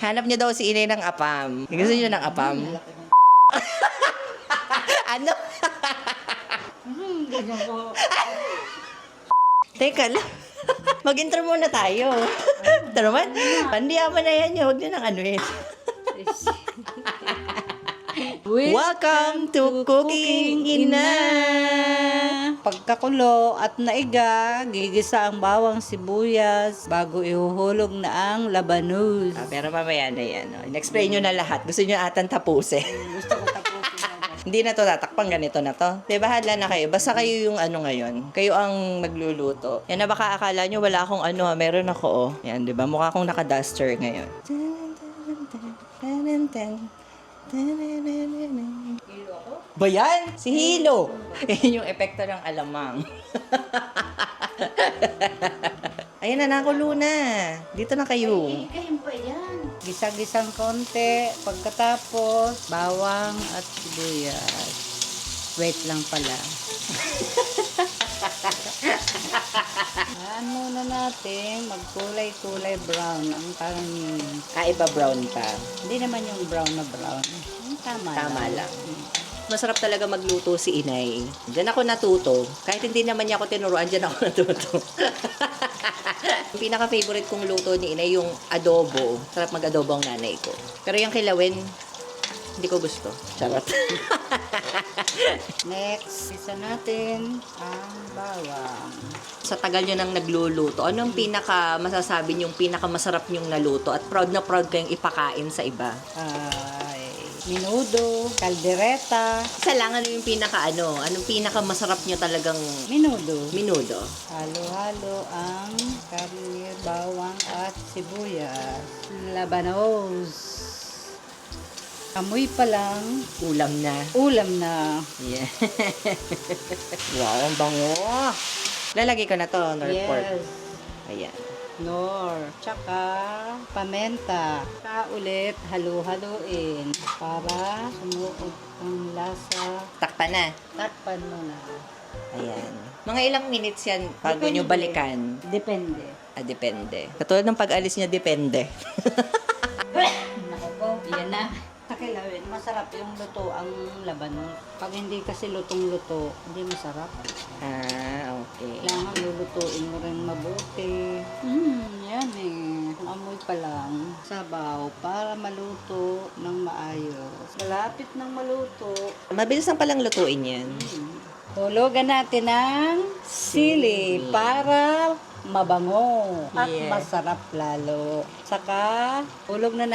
Hanap niya daw si Inay ng apam. Gusto niyo ng apam? Ano? Ganyan po. Teka lang. Mag-intro muna tayo. Ito naman. Pandiyaman na yan yun. Huwag niyo nang anuin. Welcome to Cooking Ina! Pagkakulo at naiga, gigisa ang bawang sibuyas bago ihuhulog na ang labanus. Pero mamaya na yan. In-explain nyo na lahat. Gusto nyo atan tapusin. Gusto ko tapusin na. Hindi na to tatakpan, ganito na to. Di bahala na kayo. Basta kayo yung ano ngayon. Kayo ang magluluto. Yan na baka akala nyo wala akong ano. Meron ako oh. Yan, di ba? Mukha akong naka-duster ngayon. Hilo ako? Ba yan? Si Hilo. Yan yung epekto ng alamang. Ayan na, nakulo na. Dito na kayo. Kain pa yan. Gisa-gisang konti. Pagkatapos, bawang at sibuyas. Wait lang pala. Muna natin magkulay-kulay brown ang karamihan. Iba brown pa. Hindi naman yung brown na brown. Tama, Tama lang. Masarap talaga magluto si Inay. Diyan ako natuto. Kahit hindi naman niya ako tinuruan, diyan ako natuto. Yung pinaka-favorite kong luto ni Inay, yung adobo. Sarap mag-adobo ang nanay ko. Pero yung kilawin, hindi ko gusto. Charot. Next, isa natin ang bawang. Sa tagal nyo nang nagluluto, anong masasabi nyong pinaka-masarap nyong naluto at proud na proud kayong ipakain sa iba? Ay, menudo, kaldereta, Isa lang, ano yung anong pinaka-masarap nyo talagang menudo. minudo? Halo-halo ang karne, bawang at sibuyas. Labanos. Amoy pa lang, Ulam na. ulam na. Yeah. Wow, ang bango. Lalagay ko na to, nor pork. Yes. Ayan. Nor. Tsaka pamenta. Tsaka ulit halu-haluin para sumuot ang lasa. Takpan na. Takpan mo na. Ayan. Mga ilang minutes yan bago Depende. nyo balikan. Depende. Depende. Katulad ng pag-alis niya, depende. Naku po, yan na. Takilawin, masarap yung luto ang labanos. Pag hindi kasi lutong-luto, hindi masarap. Okay. Kailangan lulutuin mo rin mabuti. Yan eh. Amoy pa lang. Sabaw para maluto ng maayos. Malapit ng maluto. Mabilis lang palang lutuin yan. Hulugan natin ng sili para mabango at Yeah. masarap lalo. Saka, hulog na